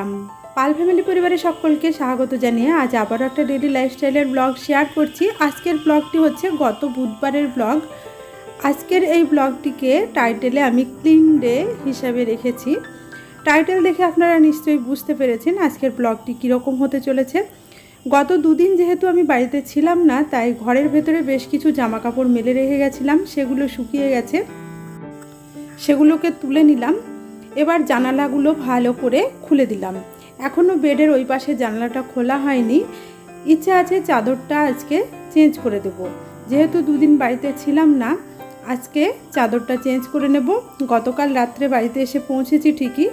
রাম। পাল family পরিবারের সকলকে স্বাগত জানিয়ে আজ আবারও একটা ডেইলি লাইফস্টাইলের ব্লগ শেয়ার করছি। আজকের ব্লগটি হচ্ছে গত বুধবারের ব্লগ। আজকের এই ব্লগটিকে টাইটেলে আমি ক্লিন ডে হিসাবে রেখেছি। টাইটেল দেখে আপনারা নিশ্চয়ই বুঝতে পেরেছেন আজকের ব্লগটি কীরকম হতে চলেছে। গত দুদিন যেহেতু আমি বাড়িতে ছিলাম না, তাই ঘরের ভেতরে বেশ কিছু জামা কাপড় মেলে রেখে গেছিলাম, সেগুলো শুকিয়ে গেছে, সেগুলোকে তুলে নিলাম। এবার জানালাগুলো ভালো করে খুলে দিলাম। এখনও বেডের ওই পাশে জানালাটা খোলা হয়নি। ইচ্ছা আছে চাদরটা আজকে চেঞ্জ করে দেব। যেহেতু দুদিন বাড়িতে ছিলাম না, আজকে চাদরটা চেঞ্জ করে নেব। গতকাল রাত্রে বাড়িতে এসে পৌঁছেছি ঠিকই,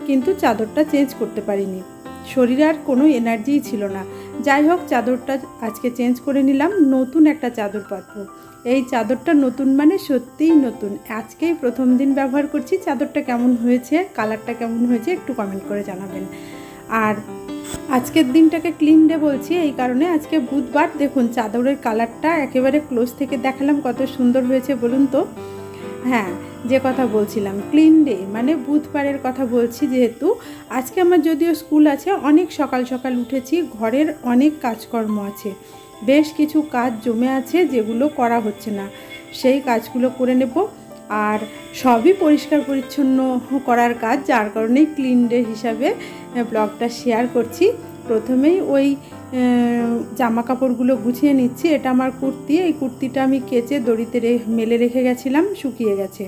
কিন্তু চাদরটা চেঞ্জ করতে পারিনি, শরীরে আর কোনো এনার্জিই ছিল না। যাই হোক, চাদরটা আজকে চেঞ্জ করে নিলাম। নতুন একটা চাদর পাতবো। এই চাদরটা নতুন মানে সত্যিই নতুন, আজকেই প্রথম দিন ব্যবহার করছি। চাদরটা কেমন হয়েছে, কালারটা কেমন হয়েছে একটু কমেন্ট করে জানাবেন। আর আজকের দিনটাকে ক্লিন ডে বলছি এই কারণে, আজকে বুধবার। দেখুন চাদরের কালারটা একেবারে ক্লোজ থেকে দেখালাম, কত সুন্দর হয়েছে বলুন তো। হ্যাঁ, যে কথা বলছিলাম ক্লিন ডে মানে বুধবারের কথা বলছি। যেহেতু আজকে আমার যদিও স্কুল আছে, অনেক সকাল সকাল উঠেছি, ঘরের অনেক কাজকর্ম আছে, বেশ কিছু কাজ জমে আছে যেগুলো করা হচ্ছে না, সেই কাজগুলো করে নেব। আর সবই পরিষ্কার পরিচ্ছন্ন করার কাজ, যার কারণেই ক্লিন ডে হিসাবে ব্লগটা শেয়ার করছি। প্রথমেই ওই জামা কাপড়গুলো গুছিয়ে নিচ্ছি। এটা আমার কুর্তি, এই কুর্তিটা আমি কেচে দড়িতে মেলে রেখে গেছিলাম, শুকিয়ে গেছে।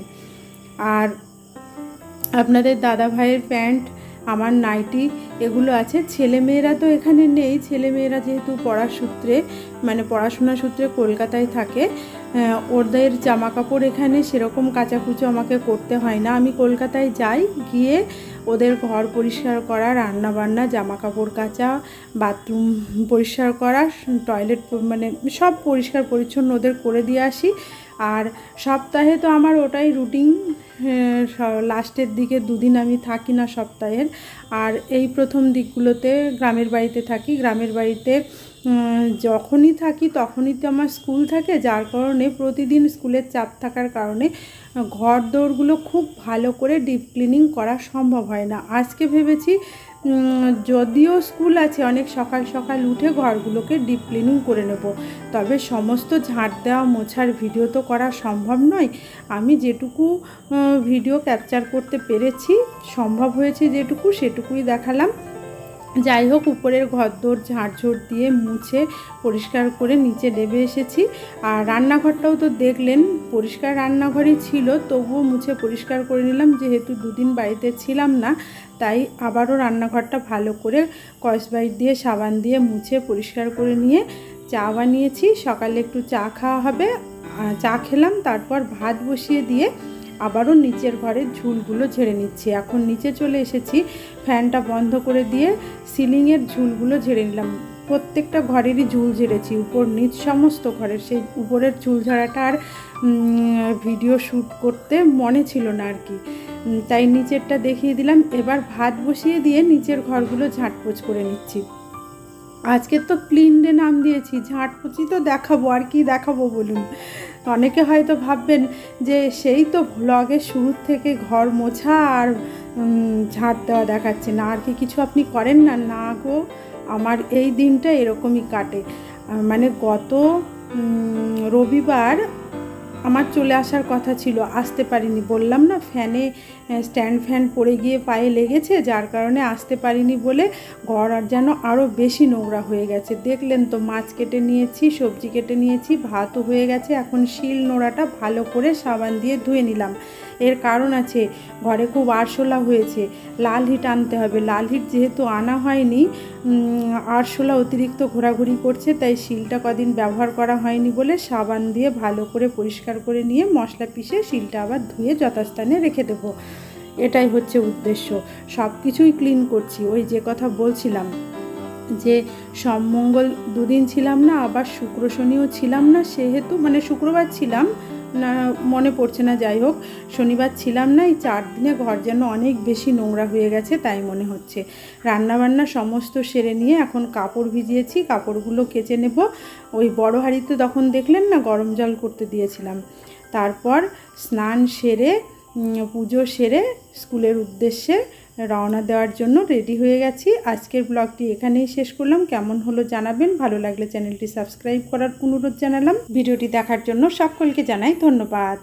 আর আপনাদের দাদা ভাইয়ের প্যান্ট, আমার নাইটি, এগুলো আছে। ছেলেমেয়েরা তো এখানে নেই, ছেলেমেয়েরা যেহেতু পড়াশোনা সূত্রে কলকাতায় থাকে, ওদের জামা কাপড় এখানে সেরকম কাচাকুচো আমাকে করতে হয় না। আমি কলকাতায় যাই, গিয়ে ওদের ঘর পরিষ্কার করা, রান্নাবান্না, জামা কাপড় কাচা, বাথরুম পরিষ্কার করা, টয়লেট সব পরিষ্কার পরিচ্ছন্ন ওদের করে দিয়ে আসি। আর সপ্তাহে তো আমার ওটাই রুটিন। লাস্টের দিকে দুদিন আমি থাকি না সপ্তাহের। আর এই প্রথম দিকগুলোতে গ্রামের বাড়িতে থাকি। গ্রামের বাড়িতে যখনই থাকি তখনই তো আমার স্কুল থাকে, যার কারণে প্রতিদিন স্কুলের চাপ থাকার কারণে ঘর দোরগুলো খুব ভালো করে ডিপ ক্লিনিং করা সম্ভব হয় না। আজকে ভেবেছি যদিও স্কুল আছে, অনেক সকাল সকাল উঠে ঘরগুলোকে ডিপ ক্লিনিং করে নেব। তবে সমস্ত ঝাঁট দেওয়া মোছার ভিডিও তো করা সম্ভব নয়। আমি যেটুকু ভিডিও ক্যাপচার করতে পেরেছি, সম্ভব হয়েছে যেটুকু, সেটুকুই দেখালাম। যাই হোক, উপরের ঘরদোর ঝাড়ঝোড় দিয়ে মুছে পরিষ্কার করে নিচে নেমে এসেছি। আর রান্নাঘরটাও তো দেখলেন, পরিষ্কার রান্নাঘরই ছিল, তবুও মুছে পরিষ্কার করে নিলাম। যেহেতু দুদিন বাড়িতে ছিলাম না, তাই আবারও রান্নাঘরটা ভালো করে স্কচব্রাইট দিয়ে সাবান দিয়ে মুছে পরিষ্কার করে নিয়ে চা বানিয়েছি। সকালে একটু চা খাওয়া হবে, চা খেলাম, তারপর ভাত বসিয়ে দিয়ে আবারও নিচের ঘরের ঝুলগুলো ঝেড়ে নিচ্ছি। এখন নিচে চলে এসেছি, ফ্যানটা বন্ধ করে দিয়ে সিলিংয়ের ঝুলগুলো ঝেড়ে নিলাম। প্রত্যেকটা ঘরেরই ঝুল ঝেড়েছি, উপর নিচ সমস্ত ঘরের। সেই উপরের ঝুল ঝাড়াটা আর ভিডিও শ্যুট করতে মনে ছিল না আর কি, তাই নিচেরটা দেখিয়ে দিলাম। এবার ভাত বসিয়ে দিয়ে নিচের ঘরগুলো ঝাঁটপোছ করে নিচ্ছি। আজকে তো ক্লিন ডে নাম দিয়েছি, ঝাঁটপোছি তো দেখাবো, আর কি দেখাবো বলুন। অনেকে হয়তো ভাববেন যে সেই তো ব্লগের শুরুর থেকে ঘর মোছা আর ঝাঁট দেওয়া দেখাচ্ছে না, আর কি কিছু আপনি করেন না? না গো, আমার এই দিনটা এরকমই কাটে। মানে গত রবিবার আমার চলে আসার কথা ছিল, আসতে পারিনি। বললাম না, স্ট্যান্ড ফ্যান পড়ে গিয়ে পায়ে লেগেছে, যার কারণে আসতে পারিনি বলে ঘর আর যেন আরও বেশি নোংরা হয়ে গেছে। দেখলেন তো, মাছ কেটে নিয়েছি, সবজি কেটে নিয়েছি, ভাতও হয়ে গেছে। এখন শিল নোড়াটা ভালো করে সাবান দিয়ে ধুয়ে নিলাম। এর কারণ আছে, ঘরে খুব আরশোলা হয়েছে, লাল হিট আনতে হবে। লাল হিট যেহেতু আনা হয়নি, আরশোলা অতিরিক্ত ঘোরাঘুরি করছে, তাই শিলটা কদিন ব্যবহার করা হয়নি বলে সাবান দিয়ে ভালো করে পরিষ্কার করে নিয়ে মশলা পিষে শিলটা আবার ধুয়ে যথাস্থানে রেখে দেবো। এটাই হচ্ছে উদ্দেশ্য। সব কিছুই ক্লিন করছি। ওই যে কথা বলছিলাম যে সোম মঙ্গল দুদিন ছিলাম না, আবার শুক্র শনিও ছিলাম না, সেহেতু শুক্রবার ছিলাম না, মনে পড়ছে না, যাই হোক শনিবার ছিলাম না। এই 4 দিনে ঘর যেন অনেক বেশি নোংরা হয়ে গেছে তাই মনে হচ্ছে। রান্নাবান্না সমস্ত সেরে নিয়ে এখন কাপড় ভিজিয়েছি, কাপড়গুলো কেচে নেব। ওই বড় হাঁড়িতে তখন দেখলেন না গরম জল করতে দিয়েছিলাম। তারপর স্নান সেরে পুজো সেরে স্কুলের উদ্দেশ্যে রওনা দেওয়ার জন্য রেডি হয়ে গেছি। আজকের ব্লগটি এখানেই শেষ করলাম। কেমন হলো জানাবেন। ভালো লাগলে চ্যানেলটি সাবস্ক্রাইব করার অনুরোধ জানালাম। ভিডিওটি দেখার জন্য সকলকে জানাই ধন্যবাদ।